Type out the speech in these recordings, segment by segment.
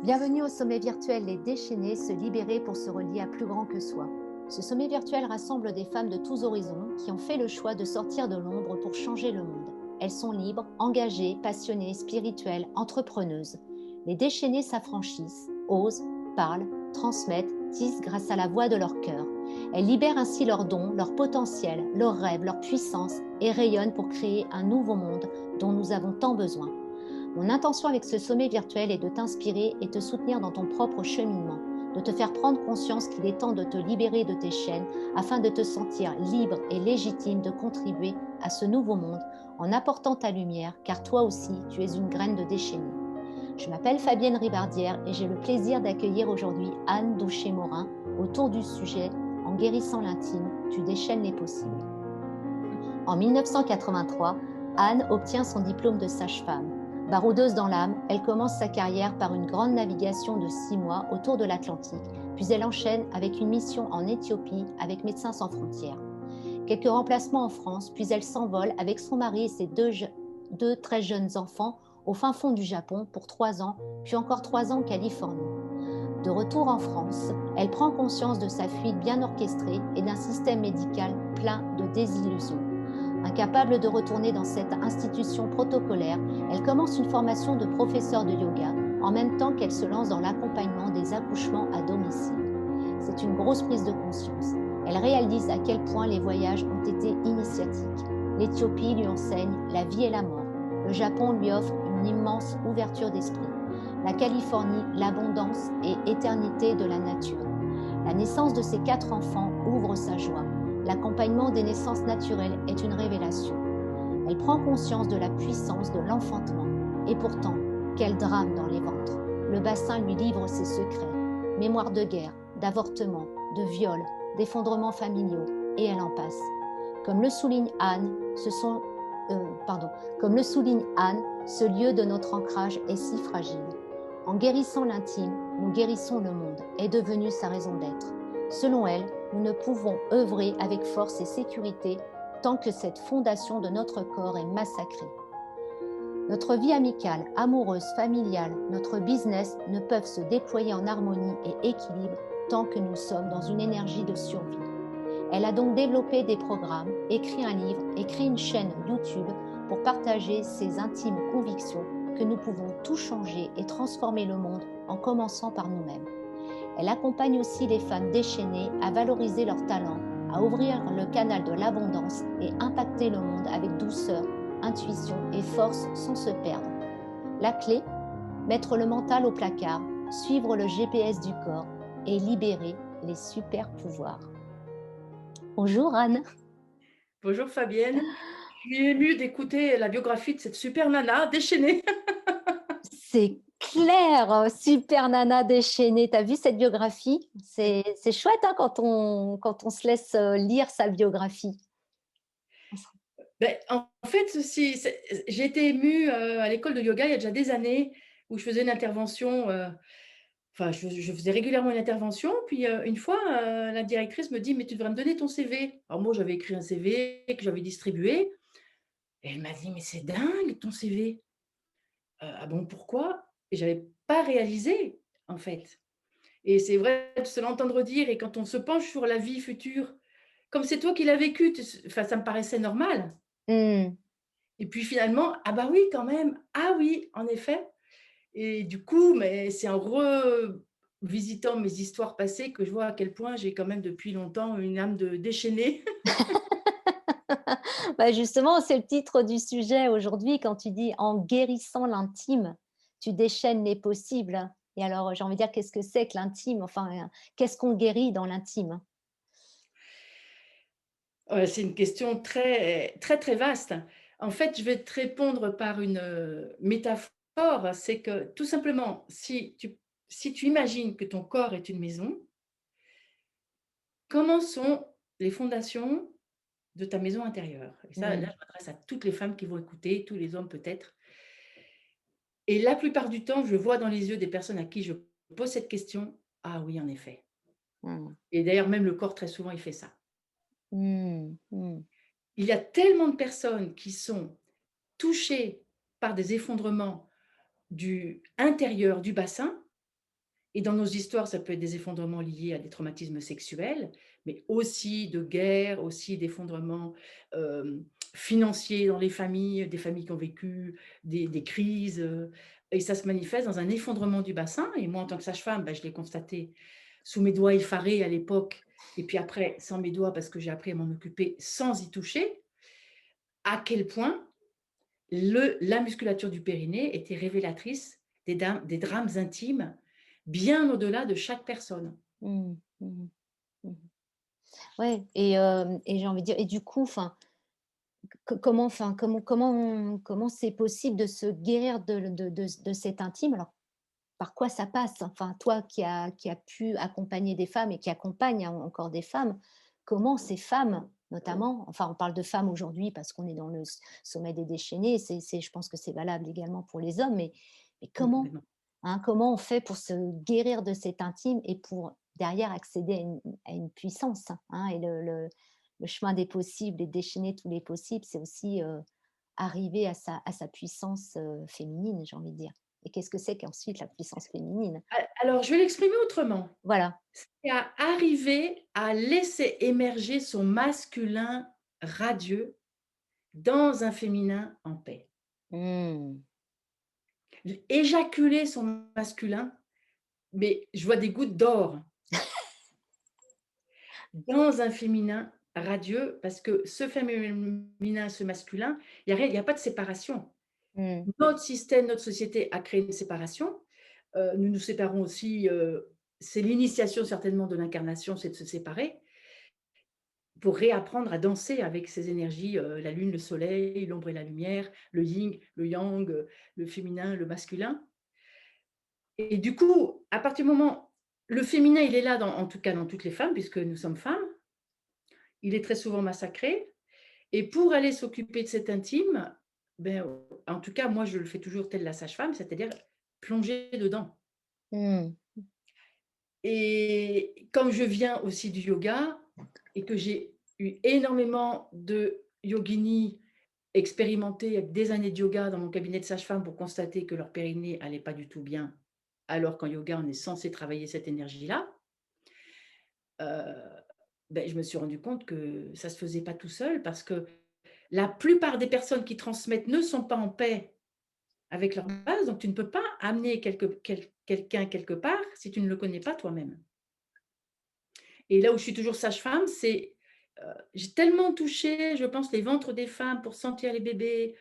Bienvenue au sommet virtuel Les Déchaînés, se libérer pour se relier à plus grand que soi. Ce sommet virtuel rassemble des femmes de tous horizons qui ont fait le choix de sortir de l'ombre pour changer le monde. Elles sont libres, engagées, passionnées, spirituelles, entrepreneuses. Les déchaînés s'affranchissent, osent, parlent, transmettent, tissent grâce à la voix de leur cœur. Elles libèrent ainsi leurs dons, leur potentiel, leurs rêves, leur puissance et rayonnent pour créer un nouveau monde dont nous avons tant besoin. Mon intention avec ce sommet virtuel est de t'inspirer et te soutenir dans ton propre cheminement, de te faire prendre conscience qu'il est temps de te libérer de tes chaînes afin de te sentir libre et légitime de contribuer à ce nouveau monde en apportant ta lumière, car toi aussi, tu es une graine de déchaîné. Je m'appelle Fabienne Ribardière et j'ai le plaisir d'accueillir aujourd'hui Anne Douché-Morin autour du sujet « En guérissant l'intime, tu déchaînes les possibles ». En 1983, Anne obtient son diplôme de sage-femme. Baroudeuse dans l'âme, elle commence sa carrière par une grande navigation de 6 mois autour de l'Atlantique, puis elle enchaîne avec une mission en Éthiopie avec Médecins sans frontières. Quelques remplacements en France, puis elle s'envole avec son mari et ses deux très jeunes enfants au fin fond du Japon pour 3 ans, puis encore 3 ans en Californie. De retour en France, elle prend conscience de sa fuite bien orchestrée et d'un système médical plein de désillusions. Incapable de retourner dans cette institution protocolaire, elle commence une formation de professeur de yoga en même temps qu'elle se lance dans l'accompagnement des accouchements à domicile. C'est une grosse prise de conscience. Elle réalise à quel point les voyages ont été initiatiques. L'Éthiopie lui enseigne la vie et la mort. Le Japon lui offre une immense ouverture d'esprit. La Californie, l'abondance et éternité de la nature. La naissance de ses 4 enfants ouvre sa joie. L'accompagnement des naissances naturelles est une révélation. Elle prend conscience de la puissance de l'enfantement. Et pourtant, quel drame dans les ventres. Le bassin lui livre ses secrets. Mémoire de guerre, d'avortement, de viol, d'effondrements familiaux, et elle en passe. Comme le souligne Anne, ce lieu de notre ancrage est si fragile. En guérissant l'intime, nous guérissons le monde, est devenue sa raison d'être. Selon elle, nous ne pouvons œuvrer avec force et sécurité tant que cette fondation de notre corps est massacrée. Notre vie amicale, amoureuse, familiale, notre business ne peuvent se déployer en harmonie et équilibre tant que nous sommes dans une énergie de survie. Elle a donc développé des programmes, écrit un livre et créé une chaîne YouTube pour partager ses intimes convictions que nous pouvons tout changer et transformer le monde en commençant par nous-mêmes. Elle accompagne aussi les femmes déchaînées à valoriser leurs talents, à ouvrir le canal de l'abondance et impacter le monde avec douceur, intuition et force sans se perdre. La clé, mettre le mental au placard, suivre le GPS du corps et libérer les super pouvoirs. Bonjour Anne. Bonjour Fabienne, je suis émue d'écouter la biographie de cette super nana déchaînée. C'est clair, super nana déchaînée. T'as vu cette biographie? C'est chouette hein, quand on se laisse lire sa biographie. En fait, j'ai été émue à l'école de yoga il y a déjà des années où je faisais une intervention, enfin je faisais régulièrement une intervention, puis une fois la directrice me dit: «Mais tu devrais me donner ton CV». Alors moi j'avais écrit un CV que j'avais distribué et elle m'a dit: «Mais c'est dingue ton CV». «Ah bon, pourquoi?» Et j'avais pas réalisé en fait. Et c'est vrai de se l'entendre dire et quand on se penche sur la vie future, comme c'est toi qui l'as vécu, enfin, ça me paraissait normal. Hmm. Et puis finalement, ah bah oui, quand même, ah oui, en effet. Et du coup, mais c'est en revisitant mes histoires passées que je vois à quel point j'ai quand même depuis longtemps une âme de déchaînée. Bah justement, c'est le titre du sujet aujourd'hui quand tu dis en guérissant l'intime, tu déchaînes les possibles. Et alors, j'ai envie de dire, qu'est-ce que c'est que l'intime? Enfin, qu'est-ce qu'on guérit dans l'intime? C'est une question très, très, très vaste. En fait, je vais te répondre par une métaphore. C'est que tout simplement, si tu imagines que ton corps est une maison, comment sont les fondations de ta maison intérieure? Et ça, là, Hmm. je m'adresse à toutes les femmes qui vont écouter, tous les hommes peut-être. Et la plupart du temps, je vois dans les yeux des personnes à qui je pose cette question: «Ah oui, en effet». Hmm. Et d'ailleurs, même le corps, très souvent, il fait ça. Hmm. Hmm. Il y a tellement de personnes qui sont touchées par des effondrements du intérieur du bassin, Et dans nos histoires, ça peut être des effondrements liés à des traumatismes sexuels, mais aussi de guerre, aussi d'effondrements, financiers dans les familles, des familles qui ont vécu des crises, et ça se manifeste dans un effondrement du bassin. Et moi, en tant que sage-femme, bah, je l'ai constaté sous mes doigts effarés à l'époque, et puis après sans mes doigts parce que j'ai appris à m'en occuper sans y toucher, à quel point la musculature du périnée était révélatrice des drames intimes, bien au-delà de chaque personne. Mmh. Mmh. Mmh. Ouais, et j'ai envie de dire, et du coup, enfin, comment, enfin, comment c'est possible de se guérir de cet intime? Alors, par quoi ça passe? Enfin, toi qui as pu accompagner des femmes et qui accompagne encore des femmes, comment ces femmes, notamment, enfin, on parle de femmes aujourd'hui parce qu'on est dans le sommet des déchaînés, je pense que c'est valable également pour les hommes, mais Oui, comment, complètement. hein, comment on fait pour se guérir de cet intime et pour derrière accéder à une puissance, hein, et le chemin des possibles et déchaîner tous les possibles, c'est aussi arriver à sa puissance féminine, j'ai envie de dire. Et qu'est-ce que c'est qu'ensuite la puissance féminine? Alors, je vais l'exprimer autrement. Voilà. C'est à arriver à laisser émerger son masculin radieux dans un féminin en paix. Mmh. Éjaculer son masculin, mais je vois des gouttes d'or dans un féminin radieux, parce que ce féminin, ce masculin, il y a pas de séparation. Mmh. Notre système, notre société a créé une séparation. Nous nous séparons aussi, c'est l'initiation certainement de l'incarnation, c'est de se séparer pour réapprendre à danser avec ces énergies, la lune, le soleil, l'ombre et la lumière, le yin, le yang, le féminin, le masculin. Et du coup, à partir du moment, le féminin, il est là en tout cas dans toutes les femmes puisque nous sommes femmes. Il est très souvent massacré, et pour aller s'occuper de cet intime, ben, en tout cas moi je le fais toujours telle la sage-femme, c'est-à-dire plonger dedans. Mmh. Et comme je viens aussi du yoga et que j'ai eu énormément de yoginis expérimentés avec des années de yoga dans mon cabinet de sage-femme pour constater que leur périnée allait pas du tout bien, alors qu'en yoga, on est censé travailler cette énergie-là, heu, je me suis rendu compte que ça se faisait pas tout seul parce que la plupart des personnes qui transmettent ne sont pas en paix avec leur base, donc tu ne peux pas amener quelqu'un quelque part si tu ne le connais pas toi-même. Et là où je suis toujours sage-femme, c'est, j'ai tellement touché, je pense, les ventres des femmes pour sentir les bébés,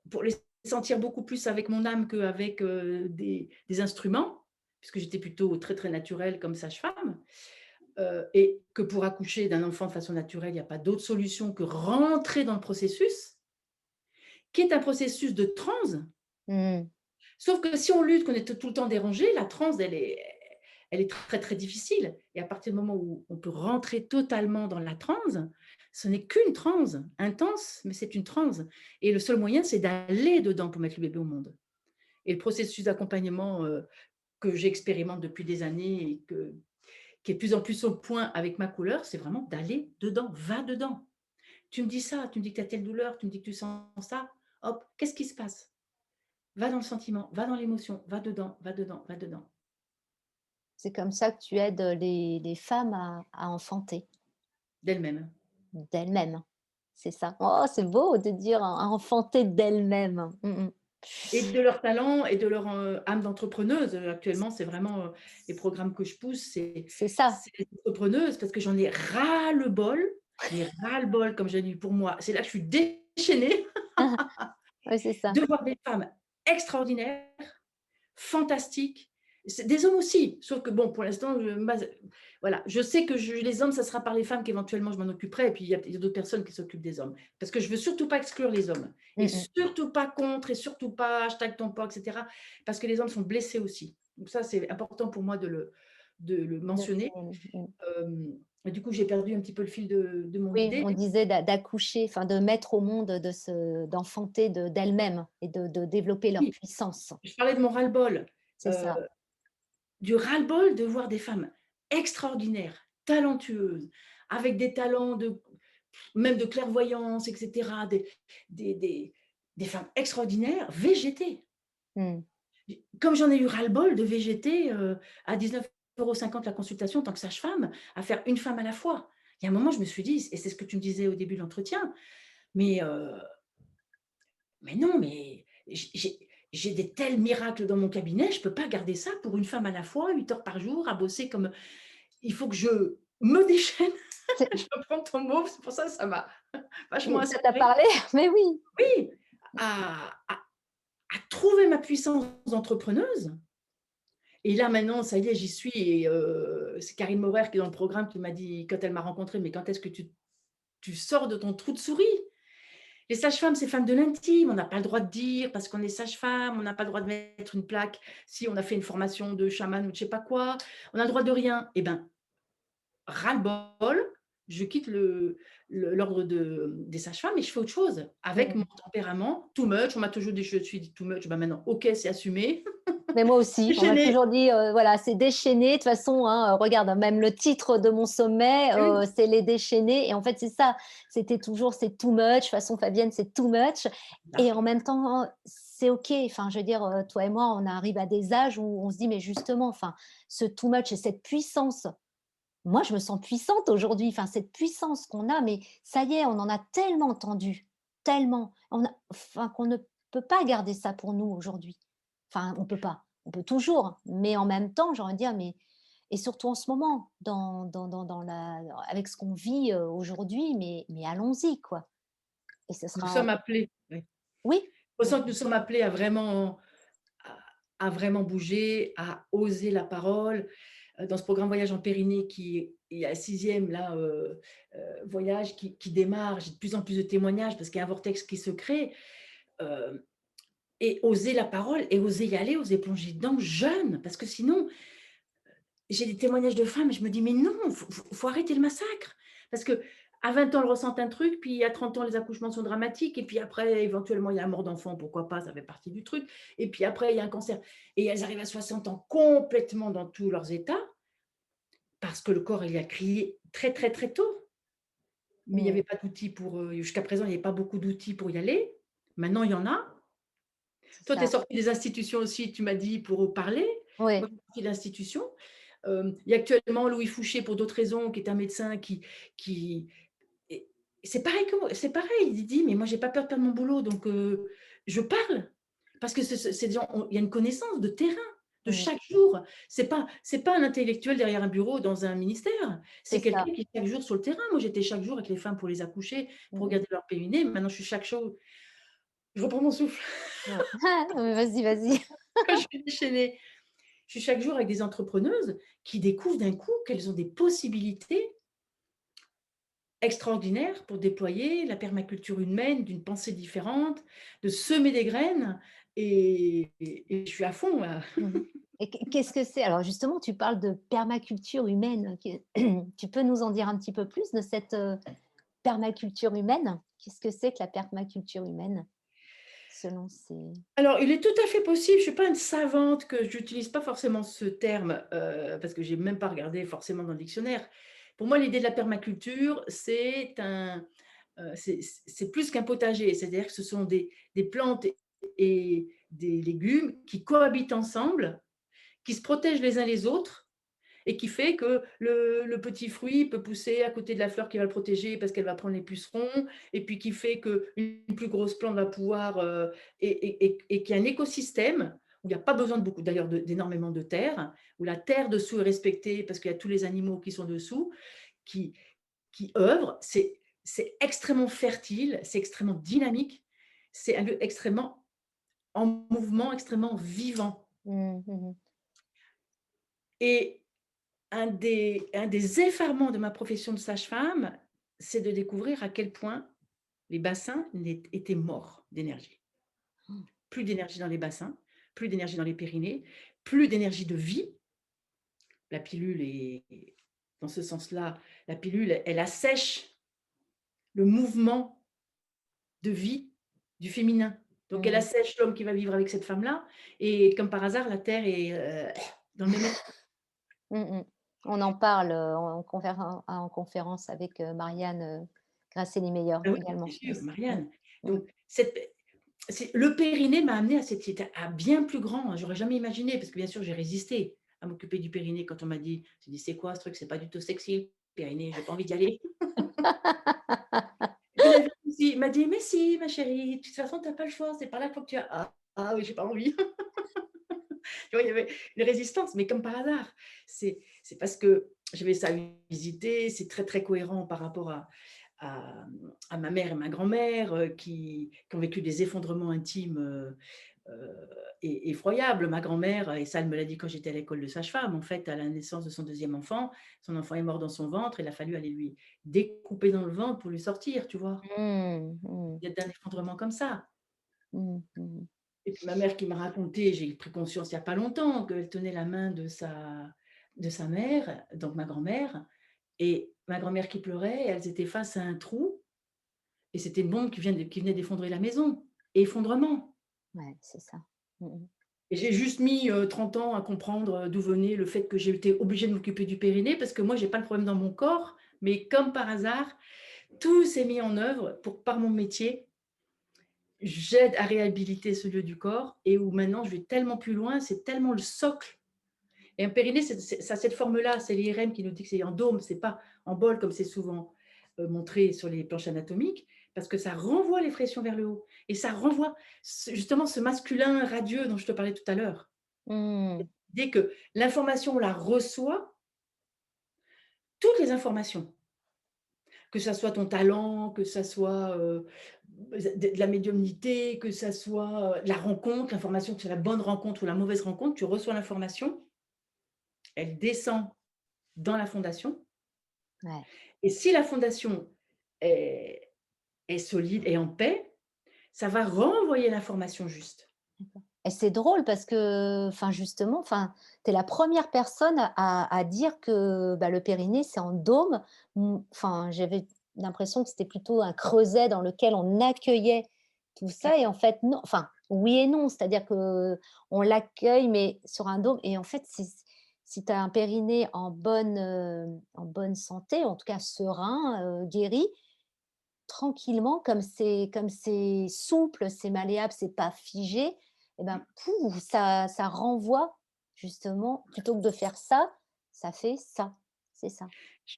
pour les sentir beaucoup plus avec mon âme qu'avec, des instruments, puisque j'étais plutôt très, très naturelle comme sage-femme, et que pour accoucher d'un enfant de façon naturelle, il y a pas d'autre solution que rentrer dans le processus, qui est un processus de transe. Mmh. Sauf que si on lutte, qu'on est tout le temps dérangé, la transe, elle est très, très difficile. Et à partir du moment où on peut rentrer totalement dans la transe, ce n'est qu'une transe, intense, mais c'est une transe. Et le seul moyen, c'est d'aller dedans pour mettre le bébé au monde. Et le processus d'accompagnement que j'expérimente depuis des années et qui est de plus en plus au point avec ma couleur, c'est vraiment d'aller dedans, va dedans. Tu me dis ça, tu me dis que tu as telle douleur, tu me dis que tu sens ça, hop, qu'est-ce qui se passe? Va dans le sentiment, va dans l'émotion, va dedans, va dedans, va dedans. C'est comme ça que tu aides les femmes à enfanter D'elle-même. d'elles-mêmes. C'est ça. Oh, c'est beau de dire à enfanter d'elles-mêmes. Mmh mh. Et de leur talent et de leur, âme d'entrepreneuse. Actuellement, c'est vraiment, les programmes que je pousse, C'est ça. c'est les entrepreneuses parce que j'en ai ras-le-bol, mais ras-le-bol comme j'ai dit pour moi. C'est là que je suis déchaînée Oui, c'est ça. de voir des femmes extraordinaires, fantastiques. C'est des hommes aussi, sauf que bon, pour l'instant, voilà, je sais que les hommes, ça sera par les femmes qu'éventuellement je m'en occuperai, et puis il y a d'autres personnes qui s'occupent des hommes. Parce que je veux surtout pas exclure les hommes, et Mmh mh. surtout pas contre, et surtout pas hashtag ton porc, et cetera, parce que les hommes sont blessés aussi. Donc ça, c'est important pour moi de le De mentionner. mmh. Et du coup, j'ai perdu un petit peu le fil de mon Oui, idée. on disait d'accoucher, enfin de mettre au monde, d'enfanter d'elles-mêmes et de développer leur Oui, puissance. je parlais de mon ras-le-bol, C'est heu, ça. du ras-le-bol de voir des femmes extraordinaires, talentueuses, avec des talents même de clairvoyance, et cetera, des des femmes extraordinaires végétées. Mmh. comme j'en ai eu ras-le-bol de végéter, à 19,50 € la consultation en tant que sage-femme, à faire une femme à la fois. Il y a un moment, je me suis dit et c'est ce que tu me disais au début de l'entretien, mais non, mais j'ai des tels miracles dans mon cabinet, je peux pas garder ça pour une femme à la fois, 8 heures par jour, à bosser comme il faut que je me déchaîne. C'est Je reprends ton mot, c'est pour ça que ça m'a vachement ça t'a inspirée. parlé? Mais oui. Oui, à à à trouver ma puissance d'entrepreneuse et là maintenant, ça y est, j'y suis et c'est Karine Maurer qui est dans le programme qui m'a dit quand elle m'a rencontrée: «Mais quand est-ce que tu sors de ton trou de souris?» Les sages-femmes, c'est femmes de l'intime, on n'a pas le droit de dire parce qu'on est sage-femme, on n'a pas le droit de mettre une plaque si on a fait une formation de chaman ou de je sais pas quoi, on a le droit de rien. Et ben, ras-le-bol, je quitte l'ordre des sages-femmes et je fais autre chose avec mon Mmh. tempérament too much. On m'a toujours dit: «Je suis too much», ben maintenant, OK, c'est assumé. Mais moi aussi, on m'a Déchaîné. toujours dit, voilà, c'est déchaîné. De toute façon, hein, regarde, hein, même le titre de mon sommet, Oui, c'est «Les déchaînés» et en fait, c'est ça. C'était toujours: «C'est too much». De toute façon, Fabienne, c'est too much et là, en même temps, c'est OK. Enfin, je veux dire, toi et moi, on arrive à des âges où on se dit: «Mais justement, enfin, ce too much et cette puissance». Moi, je me sens puissante aujourd'hui. Enfin, cette puissance qu'on a, mais ça y est, on en a tellement entendu, tellement. On a enfin, qu'on ne peut pas garder ça pour nous aujourd'hui. Enfin, on peut pas. On peut toujours, mais en même temps, j'ai envie de dire, mais et surtout en ce moment, dans la avec ce qu'on vit, aujourd'hui, mais allons-y, quoi et ce nous sera sommes appelés, oui. oui, Je oui, ressens que nous sommes appelés à à vraiment bouger, à oser la parole. Dans ce programme Voyage en Périnée qui est à 6e là, voyage qui démarre, j'ai de plus en plus de témoignages parce qu'il y a un vortex qui se crée, heu et oser la parole et oser y aller, oser plonger dedans jeune parce que sinon, j'ai des témoignages de femmes et je me dis: «Mais non, faut arrêter le massacre». Parce qu'à 20 ans, elles ressentent un truc, puis à 30 ans, les accouchements sont dramatiques et puis après, éventuellement, il y a la mort d'enfant, pourquoi pas, ça fait partie du truc et puis après, il y a un cancer et elles arrivent à 60 ans complètement dans tous leurs états parce que le corps, il a crié très, très, très tôt. Mais il y mmh, avait pas d'outils pour, jusqu'à présent, il y avait pas beaucoup d'outils pour y aller. Maintenant, il y en a. c'est Toi, tu es ça. sortie des institutions aussi, tu m'as dit, pour parler. Moi, Oui, je suis sortie de l'institution. Il y a actuellement Louis Fouché, pour d'autres raisons, qui est un médecin qui et c'est pareil que moi, c'est pareil. Il dit: «Mais moi, j'ai pas peur de perdre mon boulot, donc je parle». Parce que c'est des gens on il y a une connaissance de terrain, de mmh, chaque jour. C'est pas un intellectuel derrière un bureau dans un ministère. c'est C'est ça. quelqu'un qui est chaque jour sur le terrain. Moi, j'étais chaque jour avec les femmes pour les accoucher, pour Mmh mh. regarder leur périnée. Maintenant, je suis chaque jour je reprends mon souffle Ouais. Vas-y, vas-y. quand je suis déchaînée. Je suis chaque jour avec des entrepreneuses qui découvrent d'un coup qu'elles ont des possibilités extraordinaires pour déployer la permaculture humaine d'une pensée différente, de semer des graines et je suis à fond là. Mmh mh et qu'est-ce que c'est? Alors justement, tu parles de permaculture humaine. Tu peux nous en dire un petit peu plus de cette, permaculture humaine? Qu'est-ce que c'est que la permaculture humaine selon ces Alors, il est tout à fait possible, je suis pas une savante, que j'utilise pas forcément ce terme, parce que j'ai même pas regardé forcément dans le dictionnaire. Pour moi, l'idée de la permaculture, c'est plus qu'un potager, c'est-à-dire que ce sont des plantes et des légumes qui cohabitent ensemble, qui se protègent les uns les autres et qui fait que le petit fruit peut pousser à côté de la fleur qui va le protéger parce qu'elle va prendre les pucerons et puis qui fait qu'une plus grosse plante va pouvoir, et qu'il y a un écosystème où il y a pas besoin de beaucoup d'ailleurs d'énormément de terre, où la terre dessous est respectée parce qu'il y a tous les animaux qui sont dessous, qui qui œuvrent. C'est extrêmement fertile, c'est extrêmement dynamique, c'est un lieu extrêmement en mouvement, extrêmement vivant mmh, mmh mh. et un des effarements de ma profession de sage-femme, c'est de découvrir à quel point les bassins étaient morts d'énergie. Plus d'énergie dans les bassins, plus d'énergie dans les périnées, plus d'énergie de vie. La pilule est dans ce sens-là, la pilule, elle assèche le mouvement de vie du féminin. Donc elle Mmh. assèche l'homme qui va vivre avec cette femme-là et comme par hasard, la terre est, dans le même état. Mmh mh. On en parle, en conférence avec, Marianne, Gracelli-Meyer Ah oui, également bien sûr, aussi. Mmh. Marianne. Mmh. Donc cette le périnée m'a amené à bien plus grand, hein. J'aurais jamais imaginé parce que bien sûr, j'ai résisté à m'occuper du périnée quand on m'a dit: «Tu dis: "C'est quoi ce truc? C'est pas du tout sexy le périnée, j'ai pas envie d'y aller"». Et puis la vie aussi m'a dit: «Mais si ma chérie, de toute façon tu as pas le choix, c'est par là qu'il faut que tu ailles». Ah oui, j'ai pas envie. Tu vois, il y avait une résistance, mais comme par hasard. C'est parce que j'avais ça visité, c'est très, très cohérent par rapport à ma mère et ma grand-mère, qui ont vécu des effondrements intimes, effroyables. Ma grand-mère, et ça elle me l'a dit quand j'étais à l'école de sage-femme, en fait, à la naissance de son deuxième enfant, son enfant est mort dans son ventre, il a fallu aller lui découper dans le ventre pour lui sortir, tu vois? Mmh, mmh, Il y a d'un effondrement comme ça. mmh, mmh. Et puis ma mère qui m'a raconté, j'ai pris conscience il y a pas longtemps, qu'elle tenait la main de sa mère, donc ma grand-mère, et ma grand-mère qui pleurait, elles étaient face à un trou et c'était une bombe qui venait d'effondrer la maison. Effondrement. Ouais, c'est ça. Mmh mh. Et j'ai juste mis, 30 ans à comprendre, d'où venait le fait que j'ai été obligée de m'occuper du périnée parce que moi j'ai pas le problème dans mon corps, mais comme par hasard, tout s'est mis en œuvre pour par mon métier, j'aide à réhabiliter ce lieu du corps et où maintenant je vais tellement plus loin, c'est tellement le socle. Et un périnée, ça a cette forme-là, c'est l'IRM qui nous dit que c'est en dôme, c'est pas en bol comme c'est souvent montré sur les planches anatomiques, parce que ça renvoie les pressions vers le haut. Et ça renvoie justement ce masculin radieux dont je te parlais tout à l'heure. Mmh. Dès que l'information, on la reçoit, toutes les informations, que ça soit ton talent, que ça soit de la médiumnité, que ça soit la rencontre, l'information, que c'est la bonne rencontre ou la mauvaise rencontre, tu reçois l'information, elle descend dans la fondation. Ouais. Et si la fondation est solide et en paix, ça va renvoyer l'information juste. Et c'est drôle parce que, enfin, justement, enfin, tu es la première personne à dire que, bah, le périnée, c'est en dôme. Enfin, j'avais l'impression que c'était plutôt un creuset dans lequel on accueillait tout ça et en fait, non. Enfin, oui et non, c'est-à-dire que on l'accueille, mais sur un dôme et en fait, si tu as un périnée en bonne santé, en tout cas serein, guéri, tranquillement, comme c'est souple, c'est malléable, c'est pas figé et ben, pouf, ça renvoie justement, plutôt que de faire ça, ça fait ça. C'est ça.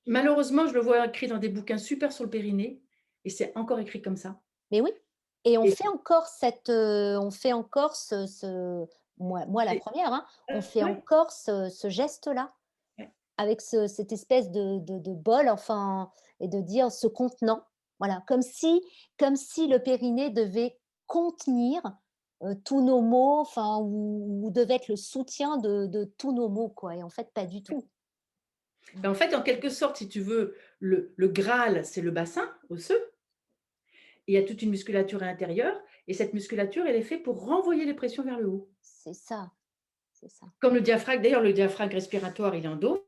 Malheureusement, je le vois écrit dans des bouquins super sur le périnée et c'est encore écrit comme ça. Mais oui et Et on fait encore moi la c'est première, hein, on fait ouais, encore ce geste-là ouais. avec cette espèce de bol, enfin et de dire ce contenant. Voilà, comme si le périnée devait contenir, tous nos maux, enfin ou devait être le soutien de tous nos maux, quoi et en fait, pas du tout. Mmh. Ben, en fait, en quelque sorte, si tu veux, le Graal, c'est le bassin osseux et il y a toute une musculature à l'intérieur et cette musculature, elle est faite pour renvoyer les pressions vers le haut. C'est ça, c'est ça. Comme le diaphragme, d'ailleurs, le diaphragme respiratoire, il est en dôme,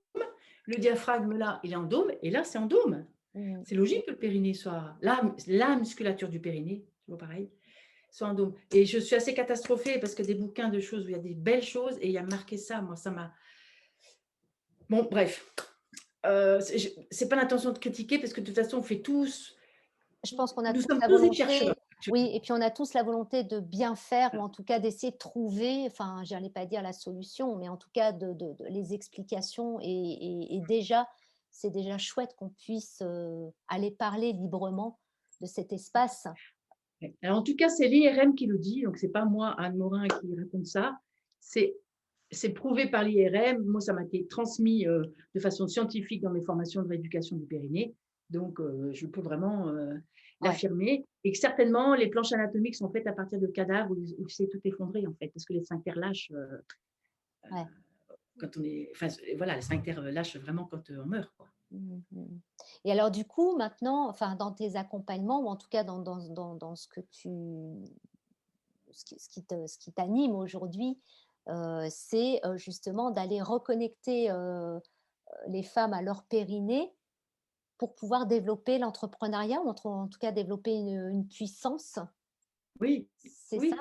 le diaphragme là, il est en dôme et là, c'est en dôme. Mmh. C'est logique que le périnée soit la musculature du périnée, tu vois pareil, soit en dôme. Et je suis assez catastrophée parce que des bouquins de choses où il y a des belles choses et il y a marqué ça, moi ça m'a bon bref, c'est pas l'intention de critiquer parce que de toute façon on fait tous Je pense qu'on a nous tous sommes la tous des chercheurs volonté oui actuellement. et puis on a tous la volonté de bien faire ou en tout cas d'essayer de trouver, enfin, j'allais pas dire la solution, mais en tout cas de les explications et déjà, c'est déjà chouette qu'on puisse, aller parler librement de cet espace. Ouais. Alors en tout cas, c'est l'IRM qui le dit, donc c'est pas moi, Anne Morin, qui raconte ça. C'est c'est prouvé par l'IRM. Moi, ça m'a été transmis, de façon scientifique dans mes formations de rééducation du périnée. Donc, je peux vraiment, Ouais, l'affirmer et que certainement les planches anatomiques sont faites à partir de cadavres où c'est tout effondré, en fait, parce que les sphincters lâchent, ouais. quand on est enfin, voilà, les sphincters, lâchent vraiment quand, on meurt, quoi. Mmh mh. Et alors du coup maintenant, enfin dans tes accompagnements ou en tout cas dans ce que tu ce qui t'anime aujourd'hui, c'est, justement d'aller reconnecter, les femmes à leur périnée pour pouvoir développer l'entrepreneuriat ou en tout cas développer une puissance. Oui, C'est ça? oui.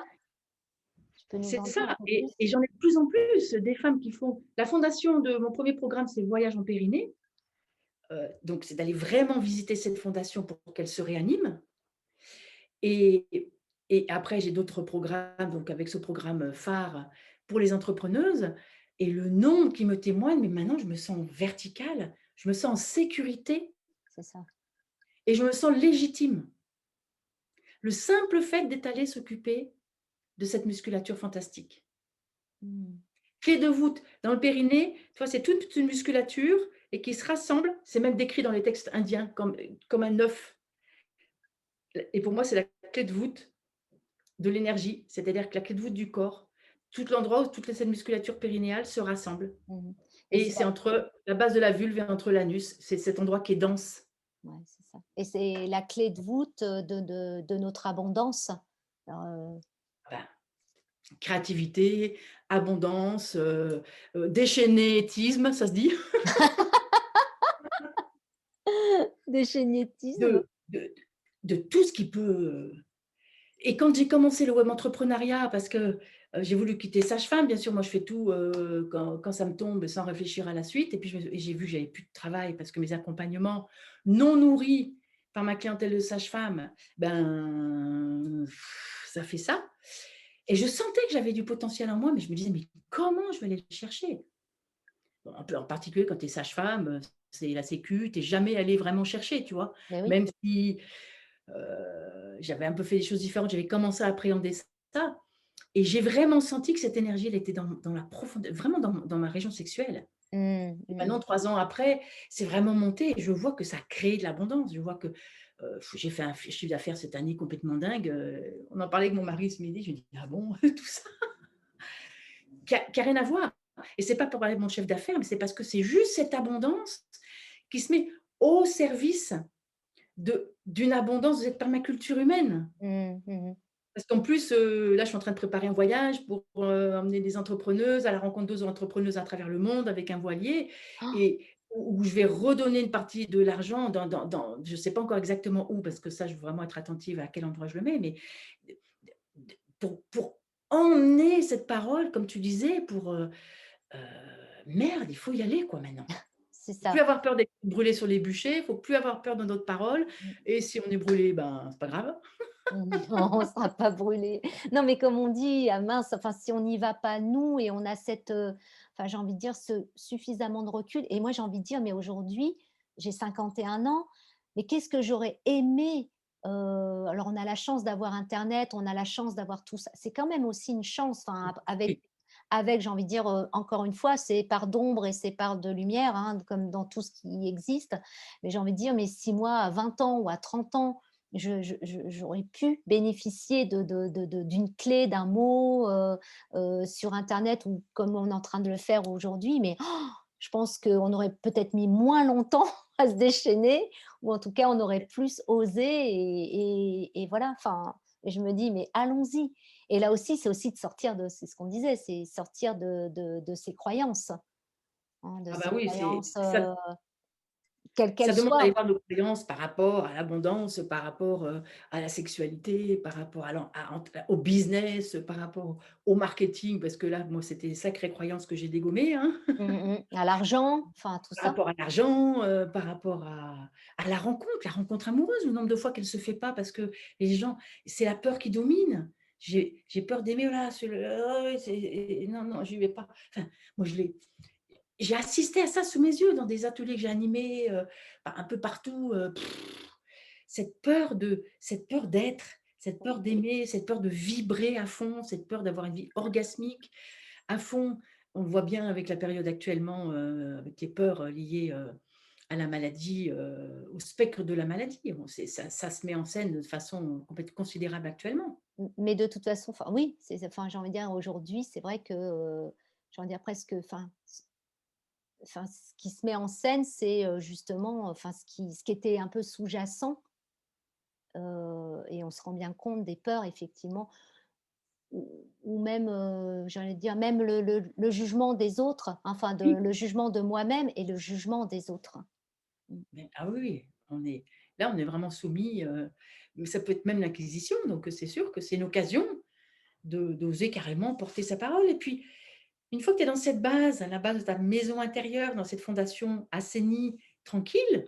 Tu peux nous C'est en dire un ça peu et plus? j'en ai de plus en plus des femmes qui font la fondation de mon premier programme, c'est Voyage en périnée, donc c'est d'aller vraiment visiter cette fondation pour qu'elle se réanime et et après j'ai d'autres programmes, donc avec ce programme, phare pour les entrepreneuses et le nombre qui me témoignent, mais maintenant je me sens verticale, je me sens en sécurité c'est ça. et je me sens légitime. Le simple fait d'être allée s'occuper de cette musculature fantastique. Mmh. Clé de voûte dans le périnée, tu vois, c'est toute une musculature et qui se rassemble, c'est même décrit dans les textes indiens comme un œuf et pour moi, c'est la clé de voûte de l'énergie, c'est-à-dire que la clé de voûte du corps, tout l'endroit où toute cette musculature périnéale se rassemble Mmh. Et et c'est c'est entre la base de la vulve et entre l'anus, c'est cet endroit qui est dense. ouais, c'est ça et c'est la clé de voûte, de notre abondance. Alors, Bah, créativité, abondance, déchaînétisme, ça se dit? d'échénétisme. De tout ce qui peut, et quand j'ai commencé le web entrepreneuriat parce que, j'ai voulu quitter sage-femme, bien sûr, moi je fais tout, quand ça me tombe sans réfléchir à la suite et puis j'ai vu que j'avais plus de travail parce que mes accompagnements non nourris par ma clientèle de sage-femme, ben, ça fait ça et je sentais que j'avais du potentiel en moi, mais je me disais: «Mais comment je vais aller le chercher?» Bon, un peu en particulier quand tu es sage-femme, c'est la sécu, tu es jamais allée vraiment chercher, tu vois? Mais oui. Même si, j'avais un peu fait des choses différentes, j'avais commencé à appréhender ça et j'ai vraiment senti que cette énergie, elle était dans la profondeur, vraiment dans ma région sexuelle Mmh, et mmh. maintenant 3 ans après, c'est vraiment monté et je vois que ça crée de l'abondance. Je vois que, j'ai fait un chiffre d'affaires cette année complètement dingue, on en parlait avec mon mari ce midi, je lui dis: «Ah bon?» tout ça, qui a rien à voir et c'est pas pour parler de mon chef d'affaires, mais c'est parce que c'est juste cette abondance qui se met au service d'une abondance de cette permaculture humaine. Mmh, mmh. Parce qu'en plus, là, je suis en train de préparer un voyage pour, emmener des entrepreneuses à la rencontre d'autres entrepreneuses à travers le monde avec un voilier et où je vais redonner une partie de l'argent dans je ne sais pas encore exactement où, parce que ça, je veux vraiment être attentive à quel endroit je le mets, mais pour emmener cette parole, comme tu disais, heu, merde, il faut y aller quoi maintenant. C'est Il faut plus ça. avoir peur d'être brûlé sur les bûchers, il faut plus avoir peur de notre parole Mmh. et si on est brûlé, ben, c'est pas grave. Mmh. On ne sera pas brûlé. Non, mais comme on dit: «Ah mince», enfin, si on n'y va pas nous et on a cette, enfin, j'ai envie de dire ce suffisamment de recul et moi, j'ai envie de dire, mais aujourd'hui, j'ai 51 ans, mais qu'est-ce que j'aurais aimé, alors on a la chance d'avoir internet, on a la chance d'avoir tout ça. C'est quand même aussi une chance, enfin, Oui. avec j'ai envie de dire, encore une fois, c'est part d'ombre et c'est part de lumière, hein, comme dans tout ce qui existe. Mais j'ai envie de dire, mais si moi, à 20 ans ou à 30 ans, j'aurais pu bénéficier d'une clé, d'un mot, sur internet ou comme on est en train de le faire aujourd'hui, mais je pense qu'on aurait peut-être mis moins longtemps à se déchaîner ou en tout cas on aurait plus osé et voilà, enfin, et je me dis: «Mais allons-y» et là aussi, c'est aussi de sortir de c'est ce qu'on disait, c'est sortir de ses croyances, hein, de Ah bah ses oui, c'est croyances, ça. quelles Ça qu'elles demande d'aller soient. voir nos croyances par rapport à l'abondance, par rapport, à la sexualité, par rapport au business, par rapport au marketing, parce que là, moi, c'était des sacrées croyances que j'ai dégommées, hein. Mmh mh. À l'argent, enfin tout Par ça. rapport à l'argent, par rapport à la rencontre amoureuse, le nombre de fois qu'elle se fait pas parce que les gens c'est la peur qui domine. J'ai peur d'aimer, voilà, c'est non, non, j'y vais pas. Enfin, moi, j'ai assisté à ça sous mes yeux dans des ateliers que j'ai animés, un peu partout, cette peur d'être, cette peur d'aimer, cette peur de vibrer à fond, cette peur d'avoir une vie orgasmique à fond. On le voit bien avec la période actuellement, avec les peurs, liées, à la maladie, au spectre de la maladie. Bon, ça se met en scène de façon complètement considérable actuellement. Mais de toute façon, enfin oui, enfin j'ai envie de dire aujourd'hui, c'est vrai que, j'ai envie de dire presque, enfin ce qui se met en scène, c'est, justement, enfin ce qui était un peu sous-jacent, et on se rend bien compte des peurs effectivement ou même, j'ai envie de dire même le jugement des autres, enfin Oui, le jugement de moi-même et le jugement des autres. Mmh. mais ah oui, oui, on est vraiment soumis, mais ça peut être même l'inquisition, donc c'est sûr que c'est une occasion d'oser carrément porter sa parole et puis, une fois que tu es dans cette base, à la base de ta maison intérieure, dans cette fondation assainie, tranquille,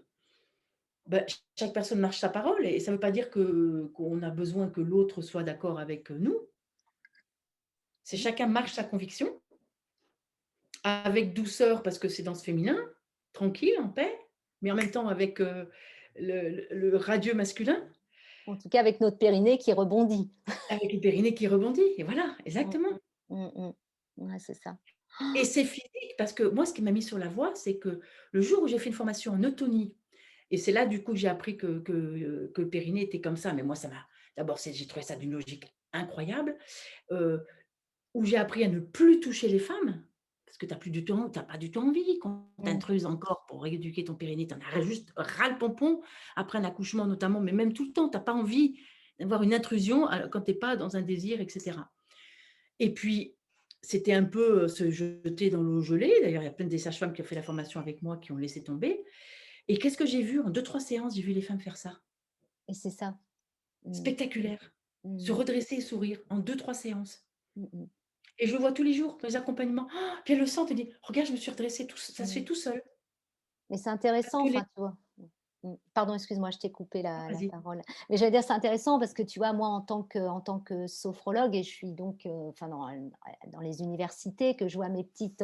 bah, chaque personne marche sa parole et ça ne veut pas dire qu'on a besoin que l'autre soit d'accord avec nous. C'est Mmh. chacun marche sa conviction, avec douceur parce que c'est dans ce féminin, tranquille, en paix, mais en même temps avec, le radieux masculin, En tout cas avec notre périnée qui rebondit. avec le périnée qui rebondit et voilà, Mmh exactement. mh. Mmh mh. Ouais, c'est ça. Et c'est physique parce que moi, ce qui m'a mis sur la voie, c'est que le jour où j'ai fait une formation en autonie et c'est là, du coup, j'ai appris que le périnée était comme ça, mais moi, ça m'a d'abord, j'ai trouvé ça d'une logique incroyable, heu, où j'ai appris à ne plus toucher les femmes, parce que tu as pas du tout envie quand tu Mmh. intruses encore pour rééduquer ton périnée, tu en as juste ras le pompon, après un accouchement notamment, mais même tout le temps, tu as pas envie d'avoir une intrusion, quand tu es pas dans un désir et cetera. Et puis, c'était un peu, se jeter dans l'eau gelée. D'ailleurs, il y a plein des sages-femmes qui ont fait la formation avec moi, qui ont laissé tomber. Et qu'est-ce que j'ai vu? En 2-3 séances, j'ai vu les femmes faire ça. Et c'est ça. Mmh. Spectaculaire. Se Mmh. redresser et sourire en 2-3 séances. Mmh mh. Et je le vois tous les jours dans les accompagnements. Oh, puis elle le sent, elle dit: «Regarde, je me suis redressée, tout ça se fait Mmh. tout seul». Mais c'est Parce intéressant, que enfin, les tu vois? Pardon, excuse-moi, je t'ai coupé la vas-y. parole. Mais j'allais dire, c'est intéressant parce que tu vois, moi, en tant que sophrologue et je suis donc, enfin, dans les universités que je vois mes petites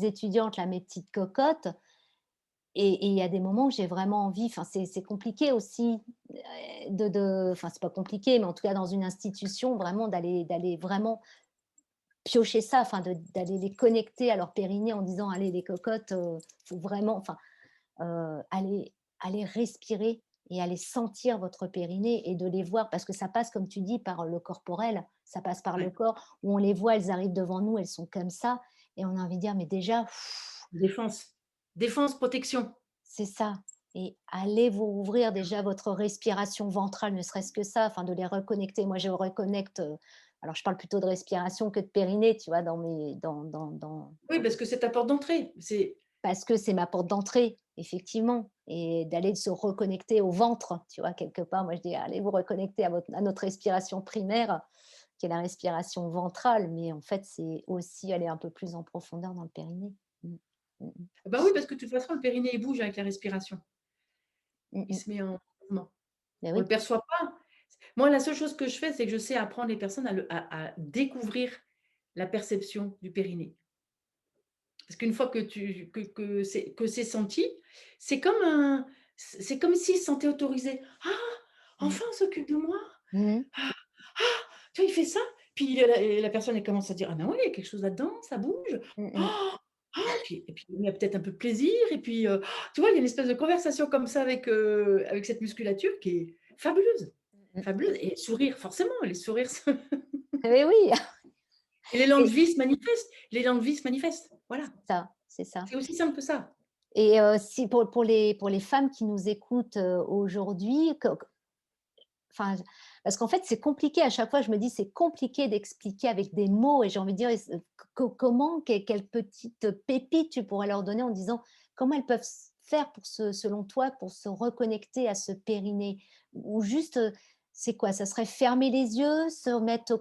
étudiantes là, mes petites cocottes et il y a des moments où j'ai vraiment envie enfin, c'est compliqué aussi, enfin, c'est pas compliqué, mais en tout cas dans une institution, vraiment d'aller vraiment piocher ça, enfin d'aller les connecter à leur périnée en disant: «Allez les cocottes, faut vraiment» enfin, aller respirer et aller sentir votre périnée et de les voir parce que ça passe, comme tu dis, par le corporel, ça passe par le Ouais, corps où on les voit, elles arrivent devant nous, elles sont comme ça et on a envie de dire: «Mais déjà, pff, défense. Défense, protection. c'est ça» et allez vous ouvrir déjà votre respiration ventrale, ne serait-ce que ça, enfin de les reconnecter. Moi, je reconnecte, alors je parle plutôt de respiration que de périnée, tu vois? Dans mes Oui, parce que c'est ta porte d'entrée. C'est Parce que c'est ma porte d'entrée, effectivement et d'aller se reconnecter au ventre, tu vois? Quelque part, moi je dis: «Allez vous reconnecter à notre respiration primaire, qui est la respiration ventrale», mais en fait, c'est aussi aller un peu plus en profondeur dans le périnée. Mmh. Mmh mh. bah, oui, parce que de toute façon, le périnée, il bouge avec la respiration. Mmh Il mh. se met en mouvement. Beh On oui. le perçoit pas. Moi, la seule chose que je fais, c'est que je sais apprendre les personnes à découvrir la perception du périnée. Parce qu'une fois que c'est senti, c'est comme s'ils se sentaient autorisés. «Ah! Mmh. Enfin on s'occupe de moi! Mmh mh. Ah! Ah! Tu vois, il fait ça?» Puis la personne, elle commence à dire: «Ah ben oui, il y a quelque chose là-dedans, ça bouge. Mmh mh. Oh! Ah!» et puis il y a peut-être un peu de plaisir et puis, tu vois, il y a une espèce de conversation comme ça avec cette musculature qui est fabuleuse, Mmh. fabuleuse et sourire forcément, les sourires se Eh oui! et l'élan de Et vie se manifeste, l'élan de vie se manifeste. Voilà, ça, c'est ça. c'est aussi simple que ça. Et si pour les femmes qui nous écoutent, aujourd'hui, enfin, parce qu'en fait, c'est compliqué à chaque fois, je me dis: «C'est compliqué d'expliquer avec des mots» et j'ai envie de dire, comment, quelle petite pépite tu pourrais leur donner en disant comment elles peuvent faire pour selon toi, pour se reconnecter à ce périnée? Ou juste, c'est quoi? Ça serait fermer les yeux, se mettre au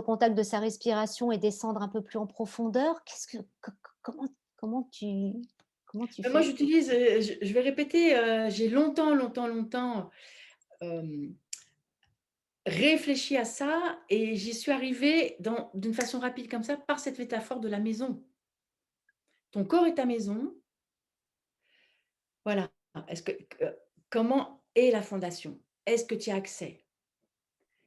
contact de sa respiration et descendre un peu plus en profondeur? Qu'est-ce que co co comment comment tu comment tu Moi, fais? j'utilise, je vais répéter, j'ai longtemps, longtemps, longtemps, hem, réfléchi à ça et j'y suis arrivée d'une façon rapide comme ça par cette métaphore de la maison. Ton corps est ta maison, voilà. Est-ce comment est la fondation? Est-ce que tu y as accès?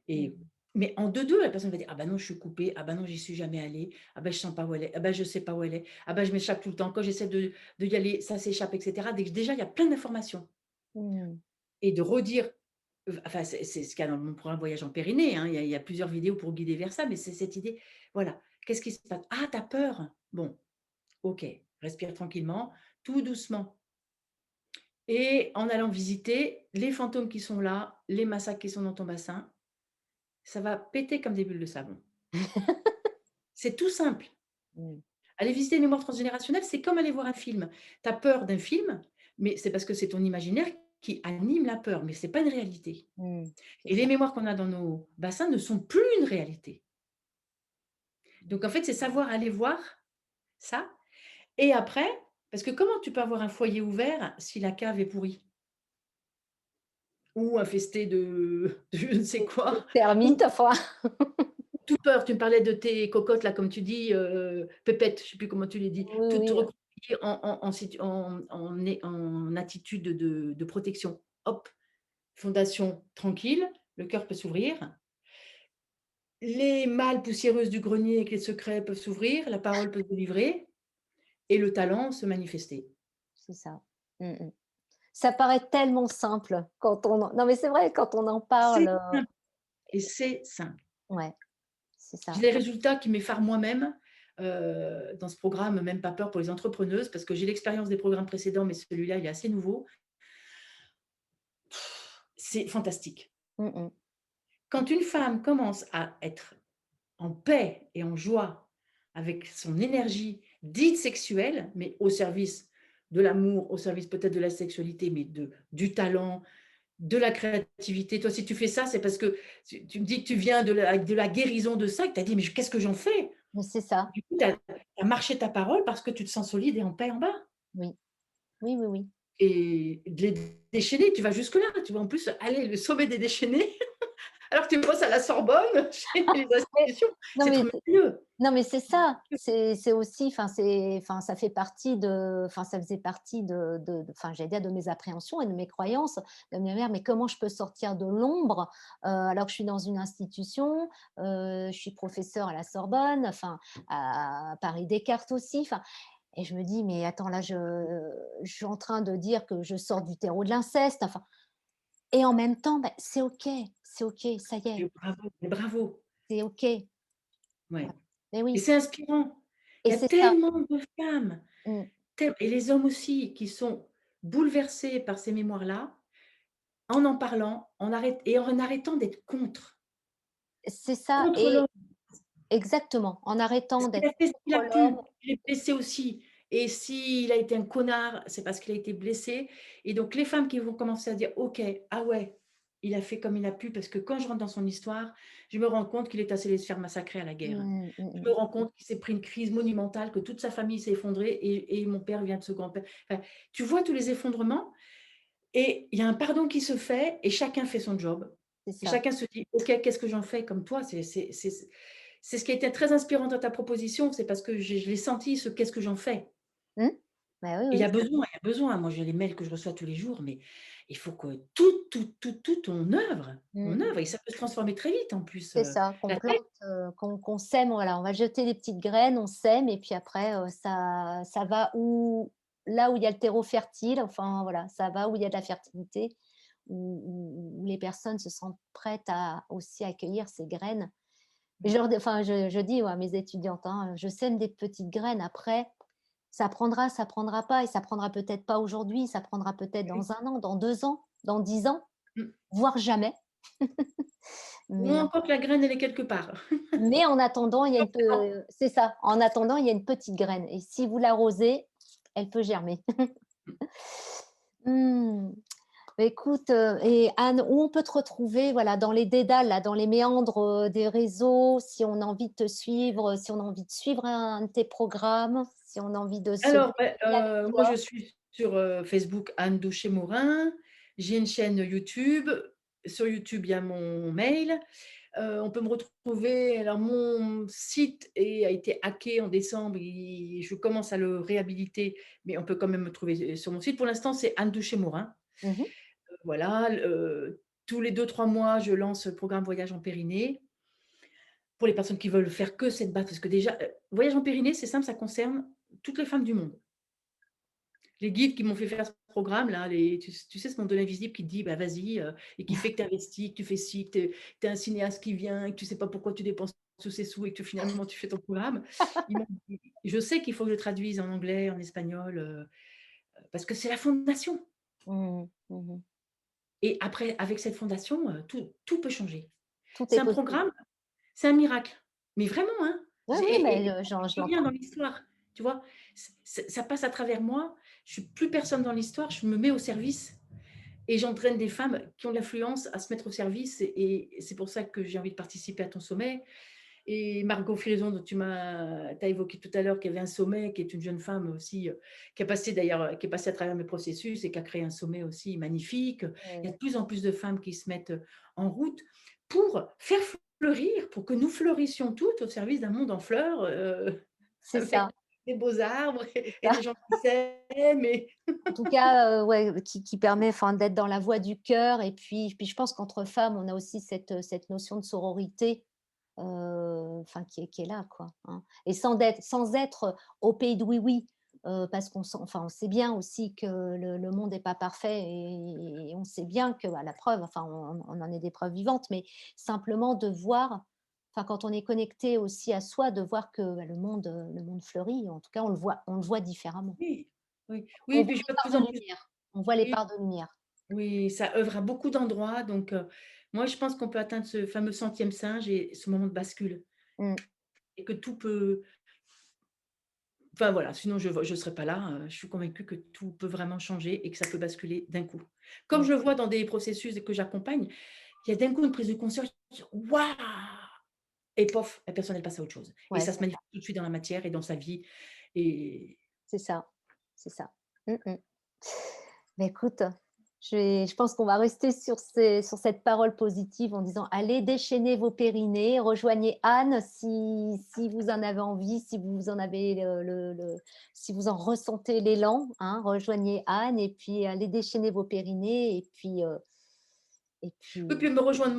Et Mmh. mais en deux-deux, la personne va dire: «Ah bah non, je suis coupée. Ah bah non, j'y suis jamais allée. Ah bah je sens pas où elle est. Ah bah je sais pas où elle est. Ah bah je m'échappe tout le temps. Quand j'essaie de y aller, ça s'échappe» et cetera. Dès que déjà, il y a plein d'informations Mmh. et de redire, enfin, c'est ce qu'il y a dans mon programme Voyage en Périnée, hein. Il y a plusieurs vidéos pour guider vers ça, mais c'est cette idée, voilà. Qu'est-ce qui se passe? «Ah, tu as peur? Bon, OK, respire tranquillement, tout doucement et en allant visiter les fantômes qui sont là, les massacres qui sont dans ton bassin, ça va péter comme des bulles de savon». C'est tout simple. Mmh. Aller visiter les mémoires transgénérationnelles, c'est comme aller voir un film. Tu as peur d'un film, mais c'est parce que c'est ton imaginaire qui anime la peur, mais c'est pas une réalité Mmh. C'est et les ça. mémoires qu'on a dans nos bassins ne sont plus une réalité. Donc en fait, c'est savoir aller voir ça et après, Parce que comment tu peux avoir un foyer ouvert si la cave est pourrie? Ou infestée de je ne sais Des quoi? Ou termites, enfin. tout peur, tu me parlais de tes cocottes là, comme tu dis, pépettes, je sais plus comment tu les dis, Oui, toutes oui, recroquevillées en attitude de protection. Hop, fondation tranquille, le cœur peut s'ouvrir. Les malles poussiéreuses du grenier avec les secrets peuvent s'ouvrir, la parole peut se livrer et le talent se manifester. c'est ça. Mmh mh. Ça paraît tellement simple quand on en non, mais c'est vrai, quand on en C'est parle, simple et c'est simple. ouais, c'est J'ai ça. des résultats qui m'effarent moi-même, dans ce programme Même pas peur pour les entrepreneuses, parce que j'ai l'expérience des programmes précédents, mais celui-là, il est assez nouveau. C'est fantastique. Mmh mh. Quand une femme commence à être en paix et en joie avec son énergie dite sexuelle, mais au service de l'amour, au service peut-être de la sexualité, mais du talent, de la créativité. Toi, si tu fais ça, c'est parce que tu me dis que tu viens de la guérison de ça, que tu as dit: «Mais qu'est-ce que j'en fais?» Mais c'est ça, Du coup, tu as marché ta parole parce que tu te sens solide et en paix en bas. oui. Oui, oui, oui. Et les déchaînés, tu vas jusque-là, tu vois? En plus, aller le sommet des déchaînés, alors que tu bosses à la Sorbonne, chez les Mais institutions, non, c'est mais trop merveilleux. non, mais c'est ça, c'est aussi enfin, ça fait partie de enfin, ça faisait partie enfin, j'allais dire de mes appréhensions et de mes croyances, de me dire: «Mais comment je peux sortir de l'ombre, alors que je suis dans une institution?» Je suis professeure à la Sorbonne, enfin, à Paris Descartes aussi, enfin, et je me dis: «Mais attends, là, je suis en train de dire que je sors du terreau de l'inceste», enfin, et en même temps, bah, c'est OK, ça y est, Mais bravo, c'est OK. Ouais. ouais. Mais Et oui, c'est inspirant. et Il y a c'est ça. tellement de femmes, Mmh. et les hommes aussi, qui sont bouleversés par ces mémoires-là, en parlant, en arrêtant d'être C'est ça, contre et l'homme. exactement, en Parce arrêtant qu'il d'être a fait ce qu'il a contre l'homme. pu, il est blessé aussi et s'il a été un connard, c'est parce qu'il a été blessé et donc les femmes qui vont commencer à dire: «OK, ah ouais, il a fait comme il a pu parce que quand je rentre dans son histoire, je me rends compte qu'il est allé se faire massacrer à la guerre. Mmh, mmh Je mh. me rends compte qu'il s'est pris une crise monumentale, que toute sa famille s'est effondrée et mon père vient de ce grand-père». Enfin, tu vois tous les effondrements et il y a un pardon qui se fait et chacun fait son job. C'est Et ça. chacun se dit: «OK, qu'est-ce que j'en fais?» Comme toi, c'est ce qui a été très inspirant dans ta proposition, c'est parce que je l'ai senti ce «qu'est-ce que j'en fais?» Mmh. Bah, oui, et il y oui, a besoin, il y a besoin. Moi, j'ai les mails que je reçois tous les jours, mais il faut que tout mmh, on œuvre et ça peut se transformer très vite en plus, c'est ça, qu'on la plante, tête. qu'on sème, voilà, on va jeter des petites graines, on sème et puis après, ça va là où il y a le terreau fertile, enfin voilà, ça va où il y a de la fertilité, où les personnes se sentent prêtes à aussi accueillir ces graines. Et je leur dis enfin, je dis, ouais, à mes étudiantes, hein: «Je sème des petites graines, après ça prendra pas et ça prendra peut-être pas aujourd'hui, ça prendra peut-être Oui. dans 1 an, dans 2 ans, dans 10 ans, Mmh. voire jamais». Ou Mais encore que la graine, elle est quelque part. en attendant, il y a Dans une tes dents. c'est ça, en attendant, il y a une petite graine et si vous l'arrosez, elle peut germer. Mmh. Mmh. Bah, écoute, et Anne, où on peut te retrouver, voilà, dans les dédales, là, dans les méandres, des réseaux, si on a envie de te suivre, si on a envie de suivre un de tes programmes, si on a envie de se Alors, développer avec moi, je toi? suis sur, Facebook Anne Daucher-Morin. J'ai une chaîne YouTube. Sur YouTube, il y a mon mail. On peut me retrouver alors mon site a été hacké en décembre et je commence à le réhabiliter, mais on peut quand même me trouver sur mon site. Pour l'instant, c'est Anne Daucher-Morin. Mmh mh. Voilà, tous les 2-3 mois, je lance le programme Voyage en Périnée pour les personnes qui veulent faire que cette base parce que déjà, Voyage en Périnée, c'est simple, ça concerne toutes les femmes du monde. Les guides qui m'ont fait faire ce programme-là, tu sais ce monde de l'invisible qui te dit: «Bah, vas-y», et qui fait que tu investis, que tu fais ci, que tu es un cinéaste qui vient et que tu sais pas pourquoi tu dépenses tous ces sous et que finalement tu fais ton programme. Ils m'ont dit je sais qu'il faut que je traduise en anglais, en espagnol, parce que c'est la fondation Mmh. Mmh. et après avec cette fondation, tout peut changer. Tout C'est est un possible. programme, c'est un miracle, mais vraiment, hein. Oui, J'ai oui, mais et je je reviens l'entends. dans l'histoire, tu vois? Ça passe à travers moi, je suis plus personne dans l'histoire, je me mets au service. Et j'entraîne des femmes qui ont de l'affluence à se mettre au service et c'est pour ça que j'ai envie de participer à ton sommet Et Margot Filaison, dont tu as évoqué tout à l'heure, qui avait un sommet, qui est une jeune femme aussi, qui a passé d'ailleurs, qui est passée à travers mes processus et qui a créé un sommet aussi magnifique. Il y a de plus en plus de femmes qui se mettent en route pour faire fleurir, pour que nous fleurissions toutes au service d'un monde en fleurs, C'est avec ça, des beaux arbres c'est et ça. des gens qui s'aiment. Et En tout cas, ouais, qui permet, enfin, d'être dans la voie du cœur et puis je pense qu'entre femmes, on a aussi cette notion de sororité, enfin qui est là, quoi, hein. Et sans être au pays de oui-oui, parce on sait bien aussi que le monde n'est pas parfait et on sait bien que, bah, la preuve, enfin, on en est des preuves vivantes, mais simplement de voir, enfin, quand on est connecté aussi à soi, de voir que, bah, le monde fleurit. En tout cas, on le voit différemment. oui, oui, On oui, voit puis je les vois de parts plus en de plus. lumière. On voit les Oui, parts de lumière. oui, ça œuvre à beaucoup d'endroits. Donc, moi, je pense qu'on peut atteindre ce fameux centième singe et ce moment de bascule Mmh. et que tout peut. Enfin voilà, sinon je ne serais pas là. Je suis convaincue que tout peut vraiment changer et que ça peut basculer d'un coup. Comme Mmh. je vois dans des processus que j'accompagne, il y a d'un coup une prise de conscience, waouh! Et pof, la personne elle passe à autre chose et Ouais, ça se c'est ça, manifeste tout de suite dans la matière et dans sa vie et c'est ça, c'est ça. Mmh mh. Bah, écoute, je pense qu'on va rester sur cette parole positive en disant: «Allez déchaîner vos périnées, rejoignez Anne si vous en avez envie, si vous en avez si vous en ressentez l'élan, hein, rejoignez Anne et puis allez déchaîner vos périnées et oui, puis puis me rejoindre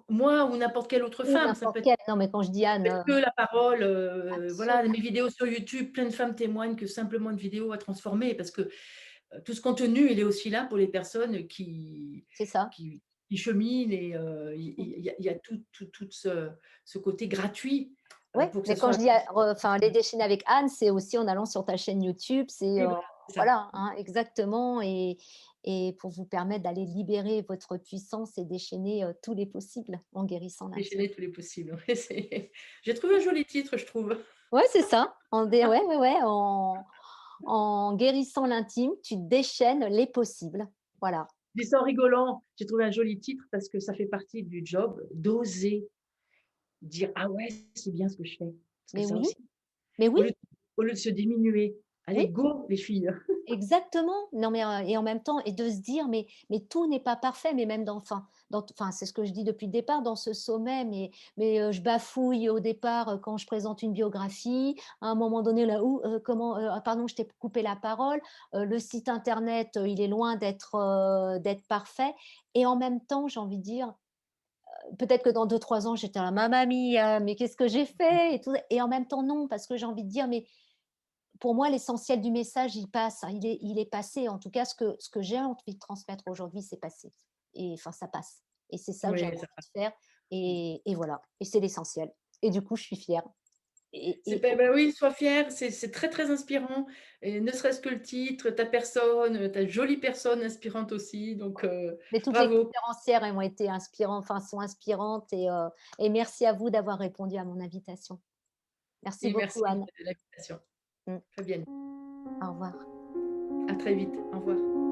moi ou n'importe quelle autre ou femme, ça peut n'importe être quelle». Non, mais quand je dis Anne, que la parole, voilà, absolument, mes vidéos sur YouTube, plein de femmes témoignent que simplement une vidéo a transformé parce que, tout ce contenu, il est aussi là pour les personnes c'est ça. qui qui cheminent et il y a tout ce côté gratuit, Ouais, pour que ça mais quand soit je dis enfin, les déchaîner avec Anne, c'est aussi en allant sur ta chaîne YouTube, oui, voilà, c'est ça. voilà, hein, exactement et pour vous permettre d'aller libérer votre puissance et déchaîner, tous les possibles en guérissant l'intime. Déchaîner tous les possibles. Ouais, j'ai trouvé un joli titre, je trouve. Ouais, c'est ça, ouais, ouais, ouais, en guérissant l'intime, tu déchaînes les possibles. Voilà. Je dis ça en rigolant, j'ai trouvé un joli titre parce que ça fait partie du job d'oser dire: «Ah ouais, c'est bien ce que je fais». Parce que Mais ça oui, aussi, mais au oui, lieu au lieu de se diminuer, allez oui. go les filles! Exactement. Non, mais, et en même temps et de se dire: «Mais tout n'est pas parfait», mais même enfin, c'est ce que je dis depuis le départ dans ce sommet, je bafouille au départ, quand je présente une biographie. À un moment donné, là: «Ouh, comment, ah pardon, je t'ai coupé la parole». Le site internet, il est loin d'être parfait et en même temps, j'ai envie de dire, peut-être que dans 2 3 ans, j'étais là: «Mamma mia, mais qu'est-ce que j'ai fait?» et tout et en même temps, non, parce que j'ai envie de dire: «Mais pour moi, l'essentiel du message, il passe, hein, il est passé. En tout cas, ce que j'ai envie de transmettre aujourd'hui, c'est passé et enfin, ça passe et c'est ça que j'avais Oui, ça envie de faire et voilà et c'est l'essentiel et du coup, je suis fière et c'est et pas bah, oui, sois fière, c'est très, très inspirant et ne serait-ce que le titre, ta personne, ta jolie personne inspirante aussi donc mais toutes les bravo conférencières, elles ont été inspirantes, enfin, sont inspirantes et merci à vous d'avoir répondu à mon invitation. Merci et merci beaucoup, Anne. de l'invitation. Mmh. Fabienne, Au revoir. à très vite. Au revoir.